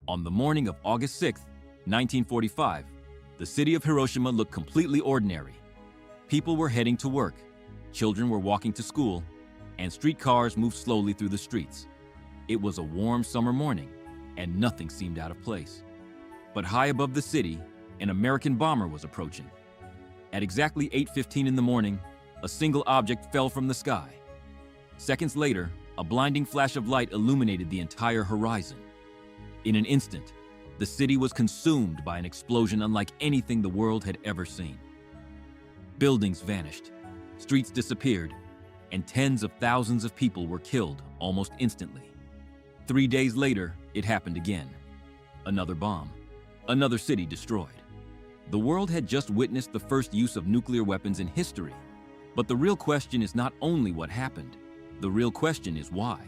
On the morning of August 6, 1945, the city of Hiroshima looked completely ordinary. People were heading to work, children were walking to school, and streetcars moved slowly through the streets. It was a warm summer morning, and nothing seemed out of place. But high above the city, an American bomber was approaching. At exactly 8:15 in the morning, a single object fell from the sky. Seconds later, a blinding flash of light illuminated the entire horizon. In an instant, the city was consumed by an explosion unlike anything the world had ever seen. Buildings vanished, streets disappeared, and tens of thousands of people were killed almost instantly. 3 days later, it happened again. Another bomb, another city destroyed. The world had just witnessed the first use of nuclear weapons in history. But the real question is not only what happened, the real question is why.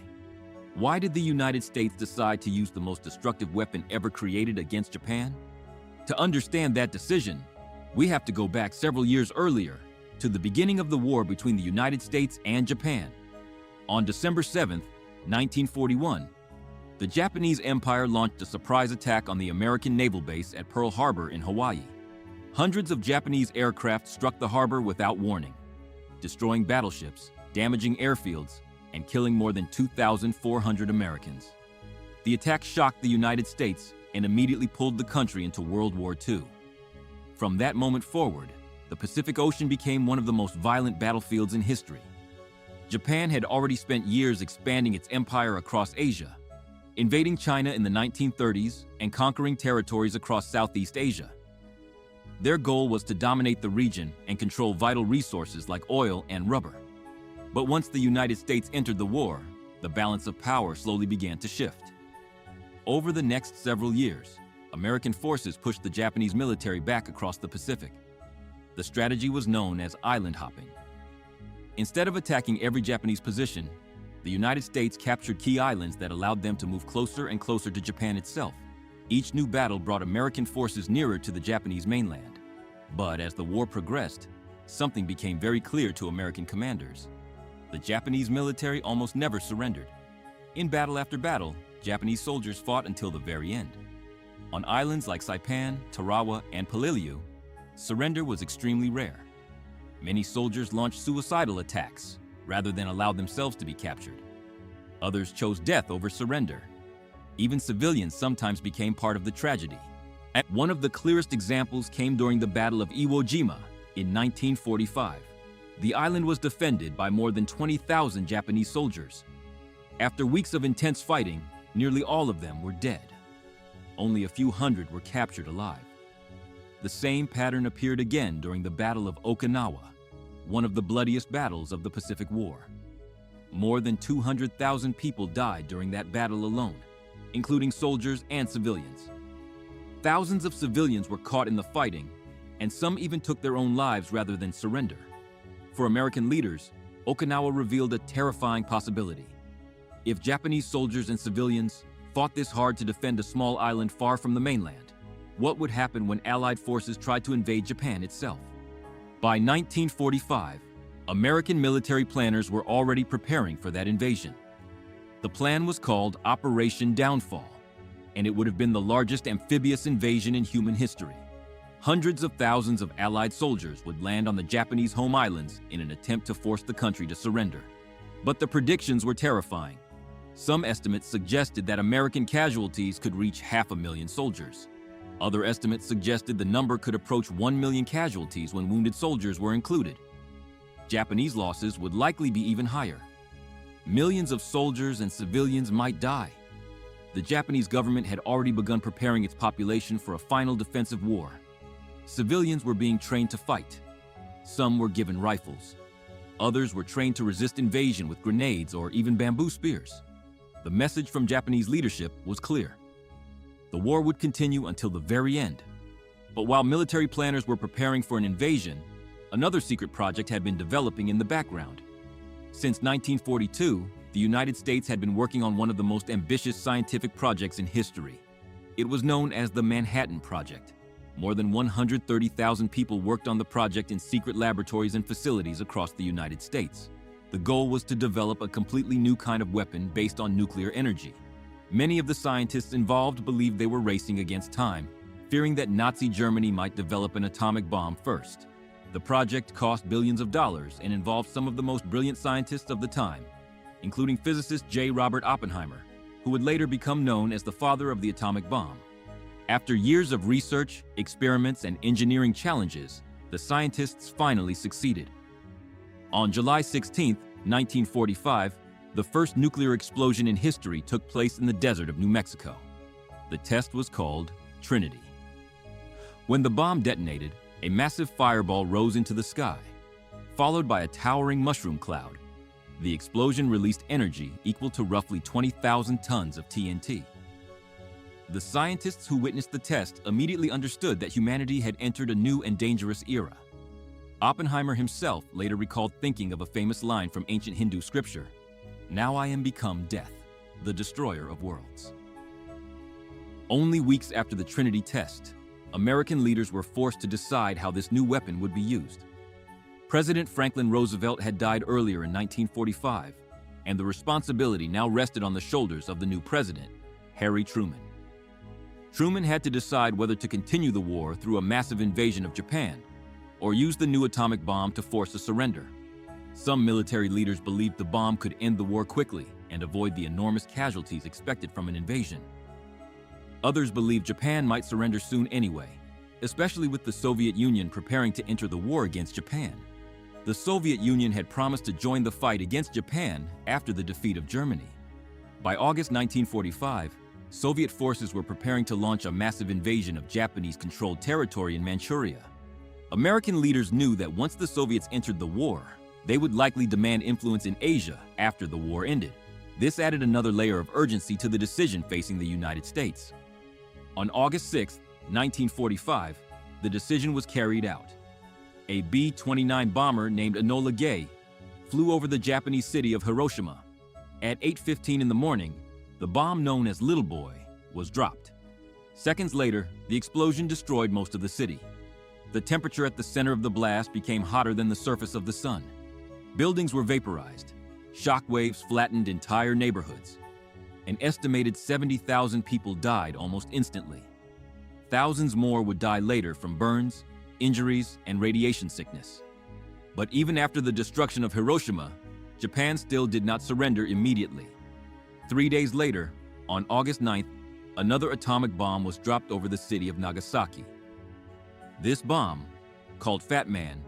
Why did the United States decide to use the most destructive weapon ever created against Japan? To understand that decision, we have to go back several years earlier to the beginning of the war between the United States and Japan. On December 7, 1941, the Japanese Empire launched a surprise attack on the American naval base at Pearl Harbor in Hawaii. Hundreds of Japanese aircraft struck the harbor without warning, destroying battleships, damaging airfields, and killing more than 2,400 Americans. The attack shocked the United States and immediately pulled the country into World War II. From that moment forward, the Pacific Ocean became one of the most violent battlefields in history. Japan had already spent years expanding its empire across Asia, invading China in the 1930s and conquering territories across Southeast Asia. Their goal was to dominate the region and control vital resources like oil and rubber. But once the United States entered the war, the balance of power slowly began to shift. Over the next several years, American forces pushed the Japanese military back across the Pacific. The strategy was known as island hopping. Instead of attacking every Japanese position, the United States captured key islands that allowed them to move closer and closer to Japan itself. Each new battle brought American forces nearer to the Japanese mainland. But as the war progressed, something became very clear to American commanders. The Japanese military almost never surrendered. In battle after battle, Japanese soldiers fought until the very end. On islands like Saipan, Tarawa, and Peleliu, surrender was extremely rare. Many soldiers launched suicidal attacks rather than allow themselves to be captured. Others chose death over surrender. Even civilians sometimes became part of the tragedy. One of the clearest examples came during the Battle of Iwo Jima in 1945. The island was defended by more than 20,000 Japanese soldiers. After weeks of intense fighting, nearly all of them were dead. Only a few hundred were captured alive. The same pattern appeared again during the Battle of Okinawa, one of the bloodiest battles of the Pacific War. More than 200,000 people died during that battle alone, including soldiers and civilians. Thousands of civilians were caught in the fighting, and some even took their own lives rather than surrender. For American leaders, Okinawa revealed a terrifying possibility. If Japanese soldiers and civilians fought this hard to defend a small island far from the mainland, what would happen when Allied forces tried to invade Japan itself? By 1945, American military planners were already preparing for that invasion. The plan was called Operation Downfall, and it would have been the largest amphibious invasion in human history. Hundreds of thousands of Allied soldiers would land on the Japanese home islands in an attempt to force the country to surrender. But the predictions were terrifying. Some estimates suggested that American casualties could reach 500,000 soldiers. Other estimates suggested the number could approach 1 million casualties when wounded soldiers were included. Japanese losses would likely be even higher. Millions of soldiers and civilians might die. The Japanese government had already begun preparing its population for a final defensive war. Civilians were being trained to fight. Some were given rifles. Others were trained to resist invasion with grenades or even bamboo spears. The message from Japanese leadership was clear. The war would continue until the very end. But while military planners were preparing for an invasion, another secret project had been developing in the background. Since 1942, the United States had been working on one of the most ambitious scientific projects in history. It was known as the Manhattan Project. More than 130,000 people worked on the project in secret laboratories and facilities across the United States. The goal was to develop a completely new kind of weapon based on nuclear energy. Many of the scientists involved believed they were racing against time, fearing that Nazi Germany might develop an atomic bomb first. The project cost billions of dollars and involved some of the most brilliant scientists of the time, including physicist J. Robert Oppenheimer, who would later become known as the father of the atomic bomb. After years of research, experiments, and engineering challenges, the scientists finally succeeded. On July 16, 1945, the first nuclear explosion in history took place in the desert of New Mexico. The test was called Trinity. When the bomb detonated, a massive fireball rose into the sky, followed by a towering mushroom cloud. The explosion released energy equal to roughly 20,000 tons of TNT. The scientists who witnessed the test immediately understood that humanity had entered a new and dangerous era. Oppenheimer himself later recalled thinking of a famous line from ancient Hindu scripture, "Now I am become death, the destroyer of worlds." Only weeks after the Trinity test, American leaders were forced to decide how this new weapon would be used. President Franklin Roosevelt had died earlier in 1945, and the responsibility now rested on the shoulders of the new president, Harry Truman. Truman had to decide whether to continue the war through a massive invasion of Japan or use the new atomic bomb to force a surrender. Some military leaders believed the bomb could end the war quickly and avoid the enormous casualties expected from an invasion. Others believed Japan might surrender soon anyway, especially with the Soviet Union preparing to enter the war against Japan. The Soviet Union had promised to join the fight against Japan after the defeat of Germany. By August 1945, Soviet forces were preparing to launch a massive invasion of Japanese-controlled territory in Manchuria. American leaders knew that once the Soviets entered the war, they would likely demand influence in Asia after the war ended. This added another layer of urgency to the decision facing the United States. On August 6, 1945, the decision was carried out. A B-29 bomber named Enola Gay flew over the Japanese city of Hiroshima. At 8:15 in the morning, the bomb known as Little Boy was dropped. Seconds later, the explosion destroyed most of the city. The temperature at the center of the blast became hotter than the surface of the sun. Buildings were vaporized. Shockwaves flattened entire neighborhoods. An estimated 70,000 people died almost instantly. Thousands more would die later from burns, injuries, and radiation sickness. But even after the destruction of Hiroshima, Japan still did not surrender immediately. 3 days later, on August 9th, another atomic bomb was dropped over the city of Nagasaki. This bomb, called Fat Man,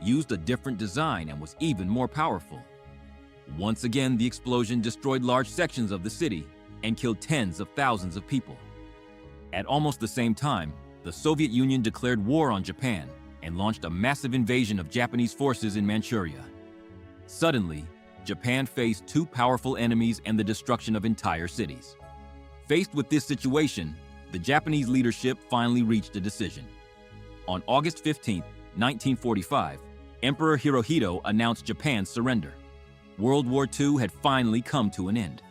used a different design and was even more powerful. Once again, the explosion destroyed large sections of the city and killed tens of thousands of people. At almost the same time, the Soviet Union declared war on Japan and launched a massive invasion of Japanese forces in Manchuria. Suddenly, Japan faced two powerful enemies and the destruction of entire cities. Faced with this situation, the Japanese leadership finally reached a decision. On August 15, 1945, Emperor Hirohito announced Japan's surrender. World War II had finally come to an end.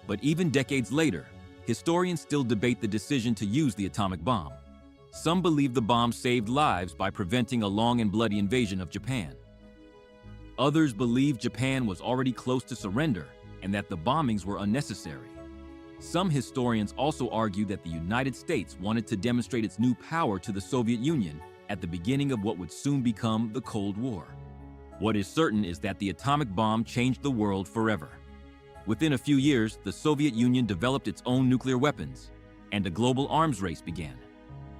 But even decades later, historians still debate the decision to use the atomic bomb. Some believe the bomb saved lives by preventing a long and bloody invasion of Japan. Others believe Japan was already close to surrender and that the bombings were unnecessary. Some historians also argue that the United States wanted to demonstrate its new power to the Soviet Union at the beginning of what would soon become the Cold War. What is certain is that the atomic bomb changed the world forever. Within a few years, the Soviet Union developed its own nuclear weapons, and a global arms race began.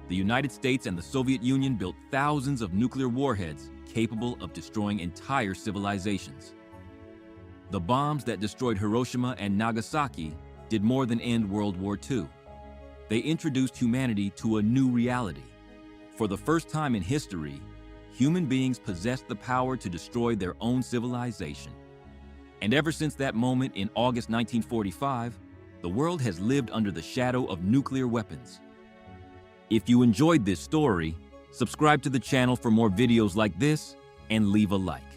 The United States and the Soviet Union built thousands of nuclear warheads capable of destroying entire civilizations. The bombs that destroyed Hiroshima and Nagasaki did more than end World War II. They introduced humanity to a new reality. For the first time in history, human beings possessed the power to destroy their own civilization. And ever since that moment in August 1945, the world has lived under the shadow of nuclear weapons. If you enjoyed this story, subscribe to the channel for more videos like this and leave a like.